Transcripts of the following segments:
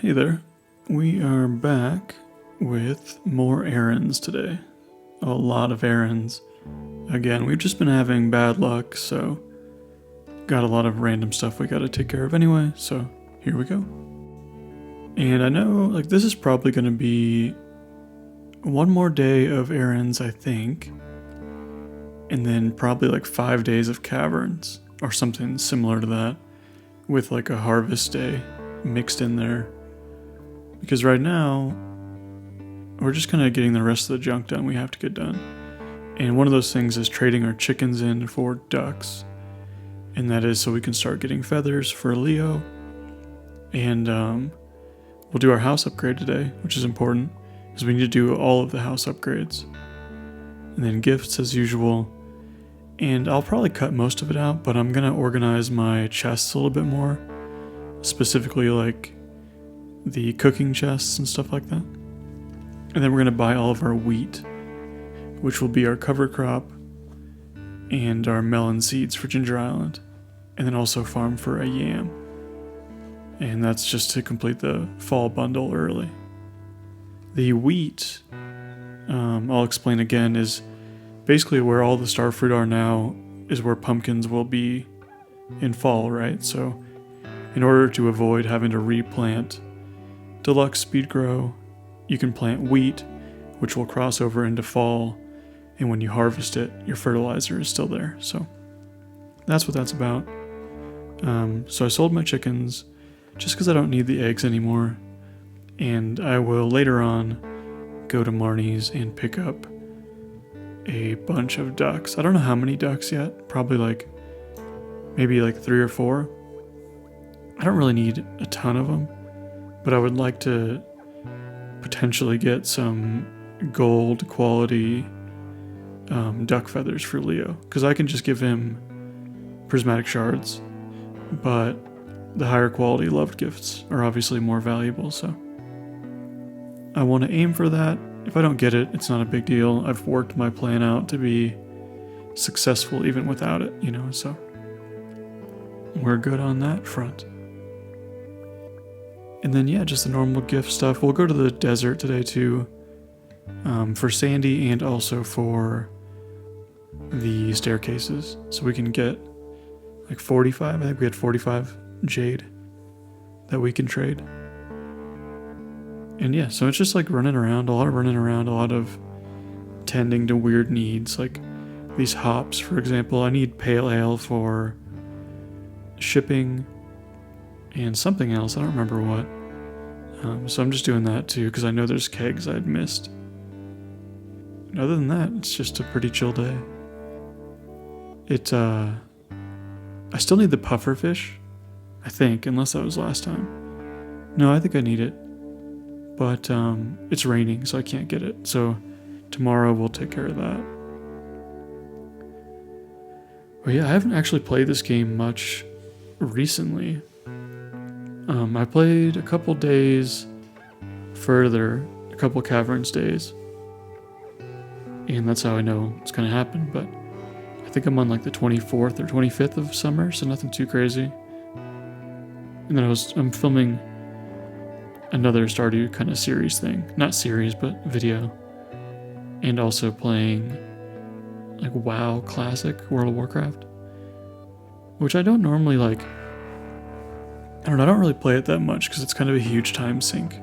Hey there. We are back with more errands today. A lot of errands. Again, we've just been having bad luck, so got a lot of random stuff we gotta take care of anyway, so here we go. And I know, this is probably gonna be one more day of errands, I think, and then probably 5 days of caverns, or something similar to that, with a harvest day mixed in there. Because right now, we're just kind of getting the rest of the junk done we have to get done. And one of those things is trading our chickens in for ducks. And that is so we can start getting feathers for Leo. And we'll do our house upgrade today, which is important, because we need to do all of the house upgrades. And then gifts as usual. And I'll probably cut most of it out, but I'm going to organize my chests a little bit more. Specifically the cooking chests and stuff like that. And then we're going to buy all of our wheat, which will be our cover crop, and our melon seeds for Ginger Island, and then also farm for a yam. And that's just to complete the fall bundle early. The wheat, I'll explain again, is basically where all the starfruit are now is where pumpkins will be in fall, right? So in order to avoid having to replant deluxe speed grow, you can plant wheat, which will cross over into fall, and when you harvest it, your fertilizer is still there. So that's what that's about. So I sold my chickens just because I don't need the eggs anymore, and I will later on go to Marnie's and pick up a bunch of ducks. I don't know how many ducks yet, probably maybe 3 or 4. I don't really need a ton of them, but I would like to potentially get some gold quality duck feathers for Leo, because I can just give him prismatic shards, but the higher quality loved gifts are obviously more valuable, so I want to aim for that. If I don't get it, it's not a big deal. I've worked my plan out to be successful even without it, so we're good on that front. And then, just the normal gift stuff. We'll go to the desert today, too, for Sandy and also for the staircases. So we can get 45. I think we had 45 jade that we can trade. And so it's just running around, a lot of tending to weird needs, like these hops, for example. I need pale ale for shipping and something else, I don't remember what. So I'm just doing that too, because I know there's kegs I'd missed. And other than that, it's just a pretty chill day. I still need the puffer fish, I think, unless that was last time. No, I think I need it. But it's raining, so I can't get it. So tomorrow we'll take care of that. But I haven't actually played this game much recently. I played a couple days further, a couple caverns days, and that's how I know it's gonna happen. But I think I'm on the 24th or 25th of summer, so nothing too crazy. And then I'm filming another Stardew kind of series thing, not series but video, and also playing WoW Classic, World of Warcraft, which I don't normally I don't really play it that much because it's kind of a huge time sink.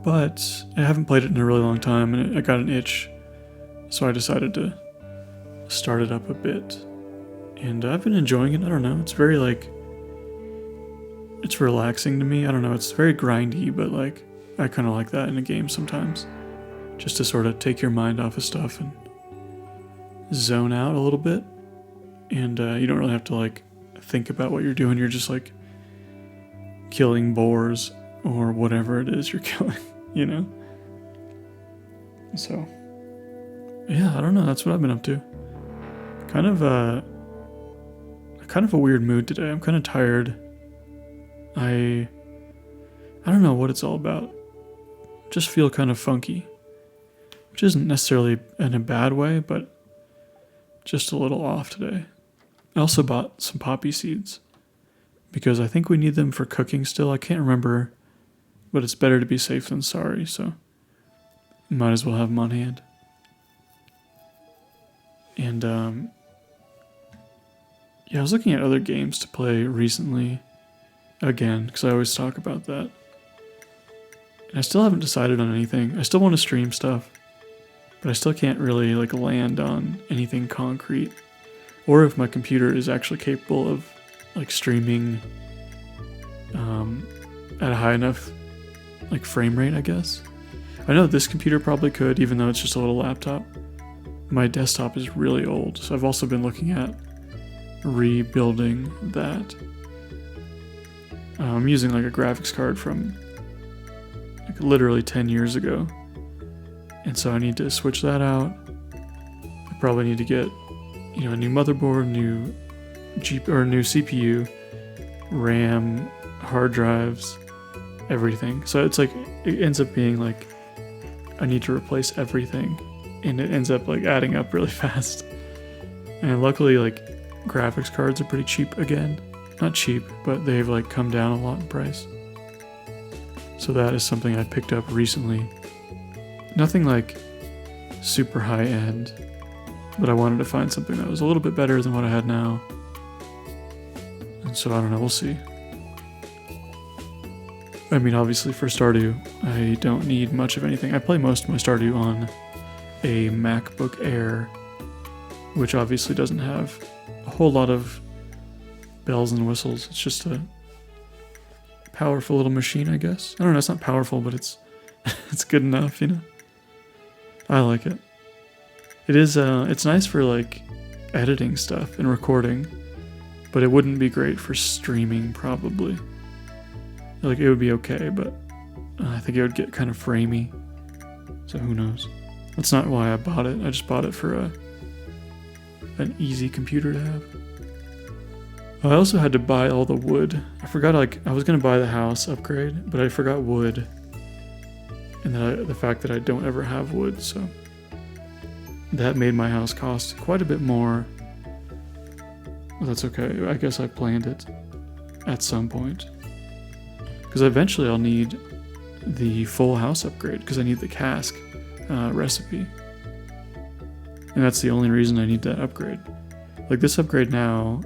But I haven't played it in a really long time, and I got an itch, so I decided to start it up a bit. And I've been enjoying it. I don't know. It's very it's relaxing to me. I don't know. It's very grindy, but I kind of like that in a game sometimes, just to sort of take your mind off of stuff and zone out a little bit. And you don't really have to think about what you're doing. You're just killing boars or whatever it is you're killing, So, I don't know. That's what I've been up to. Kind of a weird mood today. I'm kind of tired. I don't know what it's all about. Just feel kind of funky, which isn't necessarily in a bad way, but just a little off today. I also bought some poppy seeds because I think we need them for cooking still. I can't remember but it's better to be safe than sorry, so might as well have them on hand. And yeah, I was looking at other games to play recently, again, because I always talk about that. And I still haven't decided on anything. I still want to stream stuff, but I still can't really like land on anything concrete, or if my computer is actually capable of like streaming at a high enough like frame rate, I guess. I know this computer probably could, even though it's just a little laptop. My desktop is really old, so I've also been looking at rebuilding that. I'm using like a graphics card from like literally 10 years ago, and so I need to switch that out. I probably need to get, you know, a new motherboard, new CPU, RAM, hard drives, everything. So it's like it ends up being like I need to replace everything, and it ends up like adding up really fast. And luckily, like graphics cards are pretty cheap again. Not cheap, but they've like come down a lot in price. So that is something I picked up recently. Nothing like super high end, but I wanted to find something that was a little bit better than what I had now. And so I don't know, we'll see. I mean, obviously for Stardew, I don't need much of anything. I play most of my Stardew on a MacBook Air, which obviously doesn't have a whole lot of bells and whistles. It's just a powerful little machine, I guess. I don't know, it's not powerful, but it's it's good enough, you know? I like it. It is, it's nice for like editing stuff and recording, but it wouldn't be great for streaming probably. Like it would be okay, but I think it would get kind of framey. So who knows? That's not why I bought it. I just bought it for an easy computer to have. I also had to buy all the wood. I forgot, like, I was going to buy the house upgrade, but I forgot wood. And then the fact that I don't ever have wood, so that made my house cost quite a bit more. Well, that's okay. I guess I planned it at some point. Because eventually I'll need the full house upgrade, because I need the cask recipe. And that's the only reason I need that upgrade. Like, this upgrade now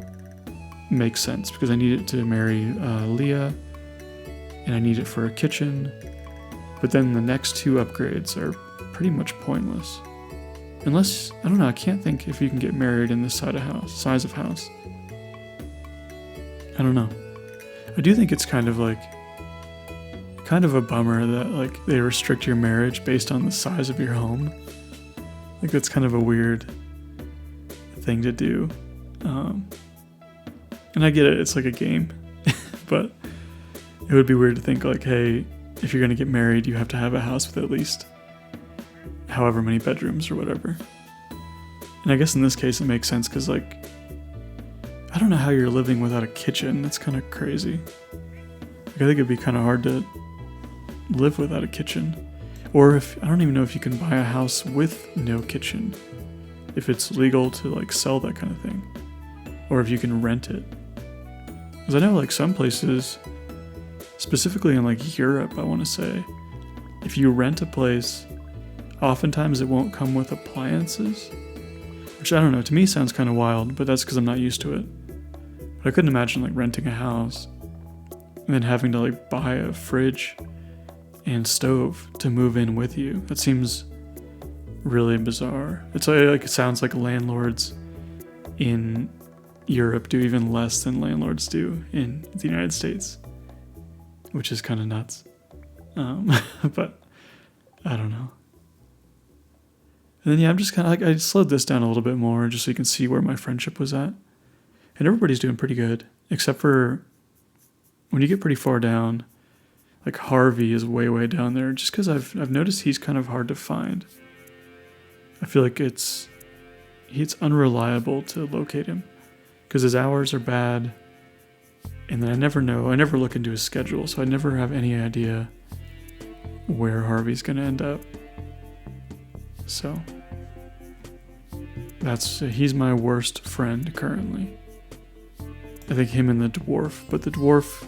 makes sense, because I need it to marry Leah, and I need it for a kitchen. But then the next two upgrades are pretty much pointless. Unless, I don't know, I can't think if you can get married in this size of house. I don't know. I do think it's kind of a bummer that like they restrict your marriage based on the size of your home. Like that's kind of a weird thing to do. And I get it, it's like a game, but it would be weird to think like, hey, if you're gonna get married, you have to have a house with at least however many bedrooms or whatever. And I guess in this case it makes sense because like, I don't know how you're living without a kitchen. That's kind of crazy. Like, I think it'd be kind of hard to live without a kitchen. Or I don't even know if you can buy a house with no kitchen, if it's legal to like sell that kind of thing, or if you can rent it. Because I know like some places, specifically in like Europe, I want to say, if you rent a place, oftentimes it won't come with appliances, which I don't know, to me sounds kind of wild, but that's because I'm not used to it. But I couldn't imagine like renting a house and then having to like buy a fridge and stove to move in with you. That seems really bizarre. It's like it sounds like landlords in Europe do even less than landlords do in the United States, which is kind of nuts. But I don't know. And then yeah, I'm just kind of like, I slowed this down a little bit more just so you can see where my friendship was at. And everybody's doing pretty good, except for when you get pretty far down. Like Harvey is way, way down there, just because I've noticed he's kind of hard to find. I feel like it's unreliable to locate him, because his hours are bad, and then I never look into his schedule, so I never have any idea where Harvey's gonna end up. So he's my worst friend currently. I think him and the dwarf, but the dwarf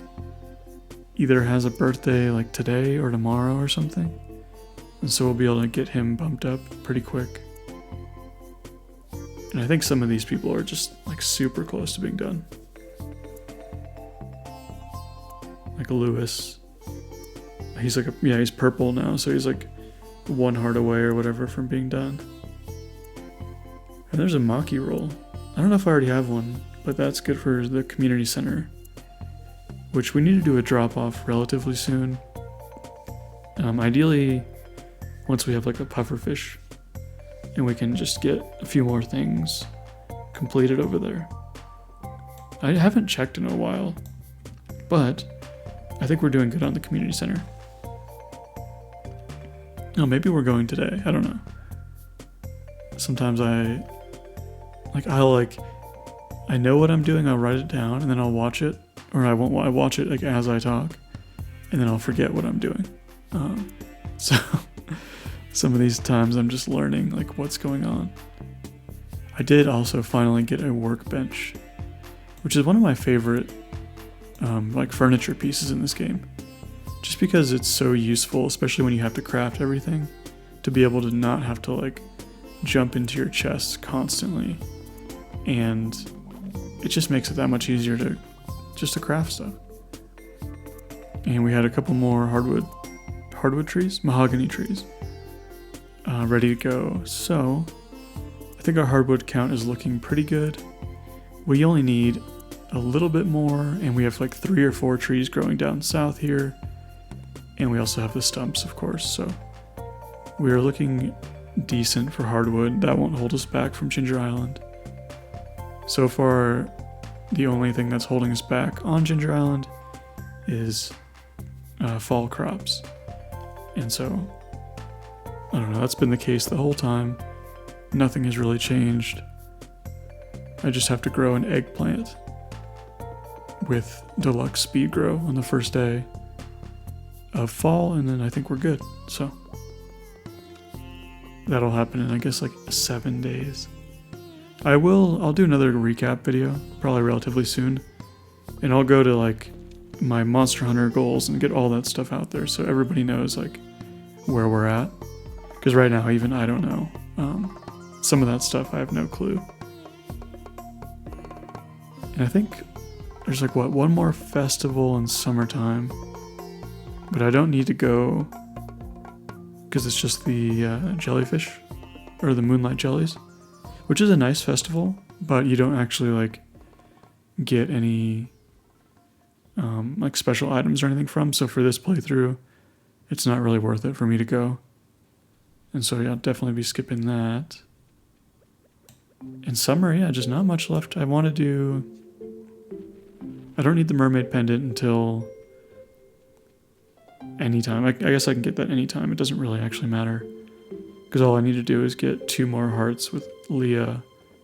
either has a birthday like today or tomorrow or something. And so we'll be able to get him bumped up pretty quick. And I think some of these people are just like super close to being done. Like Lewis. He's like, he's purple now, so he's like 1 heart away or whatever from being done. And there's a Maki roll. I don't know if I already have one, but that's good for the community center, which we need to do a drop off relatively soon. Ideally, once we have like a pufferfish, and we can just get a few more things completed over there. I haven't checked in a while, but I think we're doing good on the community center. Oh, maybe we're going today. I don't know. Sometimes I know what I'm doing. I'll write it down and then I'll watch it, or I watch it like as I talk, and then I'll forget what I'm doing. So some of these times I'm just learning like what's going on. I did also finally get a workbench, which is one of my favorite like furniture pieces in this game. Just because it's so useful, especially when you have to craft everything, to be able to not have to like jump into your chest constantly, and it just makes it that much easier to craft stuff. And we had a couple more mahogany trees ready to go. So I think our hardwood count is looking pretty good. We only need a little bit more, and we have like 3 or 4 trees growing down south here. And we also have the stumps, of course, so we are looking decent for hardwood. That won't hold us back from Ginger Island. So far, the only thing that's holding us back on Ginger Island is fall crops. And so, I don't know, that's been the case the whole time. Nothing has really changed. I just have to grow an eggplant with deluxe speed grow on the first day of fall, and then I think we're good. So that'll happen in, I guess, like 7 days. I'll do another recap video probably relatively soon, and I'll go to like my Monster Hunter goals and get all that stuff out there so everybody knows like where we're at, because right now even I don't know. Some of that stuff I have no clue. And I think there's like one more festival in summertime, but I don't need to go because it's just the jellyfish, or the moonlight jellies, which is a nice festival, but you don't actually like get any like special items or anything from. So for this playthrough, it's not really worth it for me to go. And so yeah, I'll definitely be skipping that. In summer, yeah, just not much left. I don't need the mermaid pendant until anytime. I guess I can get that anytime. It doesn't really actually matter, because all I need to do is get 2 more hearts with Leah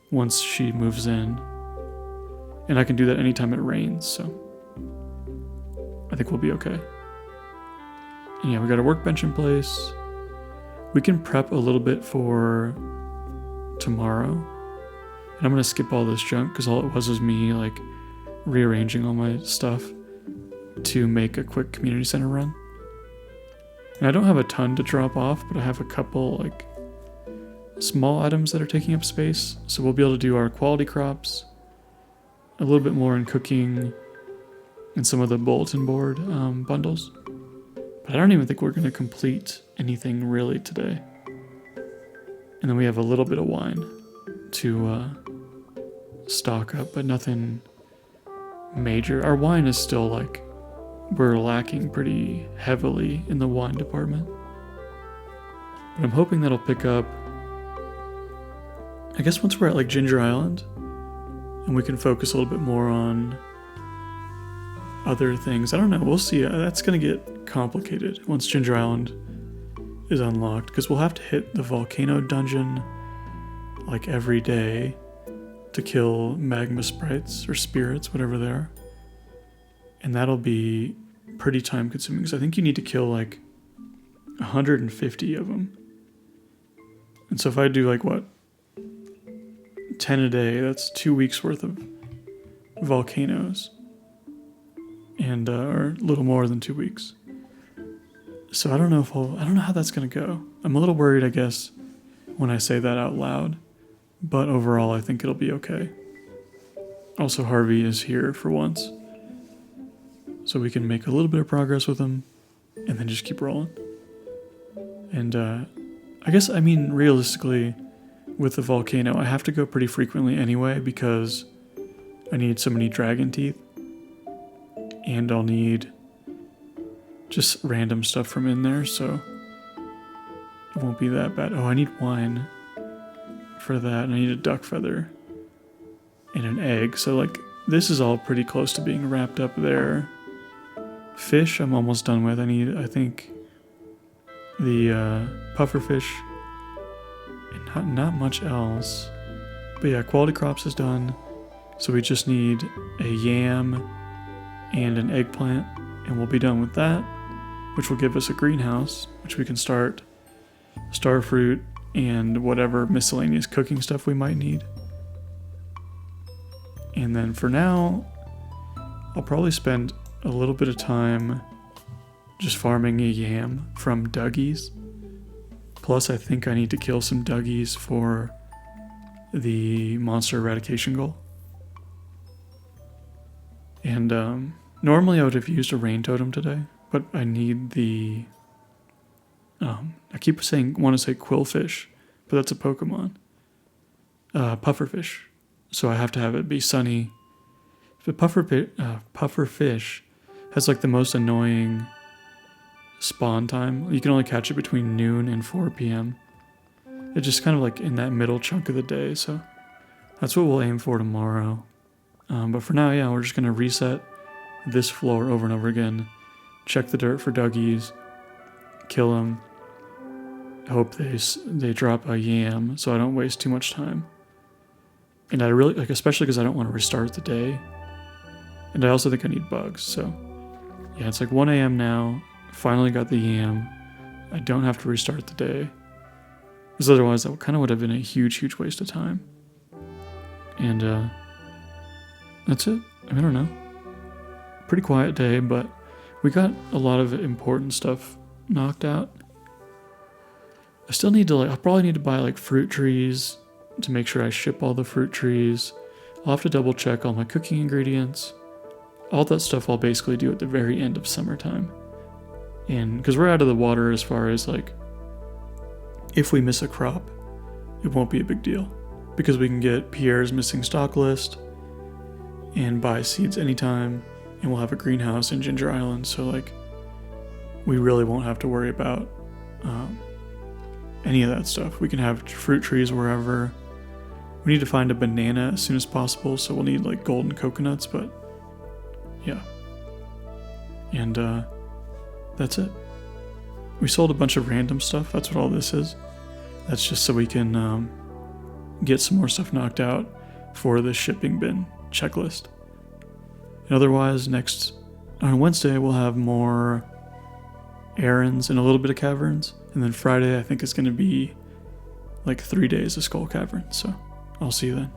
once she moves in, and I can do that anytime it rains, so I think we'll be okay. And yeah, we got a workbench in place. We can prep a little bit for tomorrow, and I'm gonna skip all this junk because all it was me like rearranging all my stuff to make a quick community center run. And I don't have a ton to drop off, but I have a couple like small items that are taking up space, so we'll be able to do our quality crops, a little bit more in cooking, and some of the bulletin board bundles. But I don't even think we're going to complete anything really today. And then we have a little bit of wine to stock up, but nothing major. Our wine is still like, we're lacking pretty heavily in the wine department. But I'm hoping that'll pick up, I guess, once we're at like Ginger Island, and we can focus a little bit more on other things. I don't know, we'll see. That's going to get complicated once Ginger Island is unlocked, because we'll have to hit the volcano dungeon like every day to kill magma sprites or spirits, whatever they are. And that'll be pretty time consuming, because I think you need to kill like 150 of them. And so if I do like 10 a day, that's 2 weeks worth of volcanoes. and or a little more than 2 weeks. So I don't know I don't know how that's gonna go. I'm a little worried, I guess, when I say that out loud, but overall I think it'll be okay. Also, Harvey is here for once, so we can make a little bit of progress with him, and then just keep rolling. And I guess, I mean, realistically, with the volcano, I have to go pretty frequently anyway because I need so many dragon teeth, and I'll need just random stuff from in there, so it won't be that bad. Oh, I need wine for that, and I need a duck feather and an egg, so like this is all pretty close to being wrapped up there. Fish I'm almost done with. I think the puffer fish and not much else. But yeah, quality crops is done, so we just need a yam and an eggplant, and we'll be done with that, which will give us a greenhouse, which we can start star fruit and whatever miscellaneous cooking stuff we might need. And then for now, I'll probably spend a little bit of time just farming a yam from Dougie's. Plus, I think I need to kill some Dougie's for the monster eradication goal. And normally I would have used a rain totem today, but I need the... I keep want to say quillfish, but that's a Pokemon. Pufferfish. So I have to have it be sunny. The pufferfish has like the most annoying spawn time. You can only catch it between noon and 4 p.m. It's just kind of like in that middle chunk of the day, so that's what we'll aim for tomorrow. But for now, yeah, we're just going to reset this floor over and over again, check the dirt for Dougie's, kill them, hope they drop a yam so I don't waste too much time. And I really, like, especially because I don't want to restart the day. And I also think I need bugs, so yeah, it's like 1 a.m. now. Finally got the yam. I don't have to restart the day, because otherwise that kind of would have been a huge waste of time. And that's it. I don't know. Pretty quiet day, but we got a lot of important stuff knocked out. I still need to I'll probably need to buy like fruit trees to make sure I ship all the fruit trees. I'll have to double check all my cooking ingredients. All that stuff I'll basically do at the very end of summertime. And because we're out of the water as far as like, if we miss a crop, it won't be a big deal. Because we can get Pierre's missing stock list and buy seeds anytime. And we'll have a greenhouse in Ginger Island. So like, we really won't have to worry about any of that stuff. We can have fruit trees wherever. We need to find a banana as soon as possible, so we'll need like golden coconuts, but yeah. And that's it. We sold a bunch of random stuff. That's what all this is. That's just so we can get some more stuff knocked out for the shipping bin checklist. And otherwise, on Wednesday, we'll have more errands and a little bit of caverns. And then Friday, I think it's going to be like 3 days of Skull Cavern. So I'll see you then.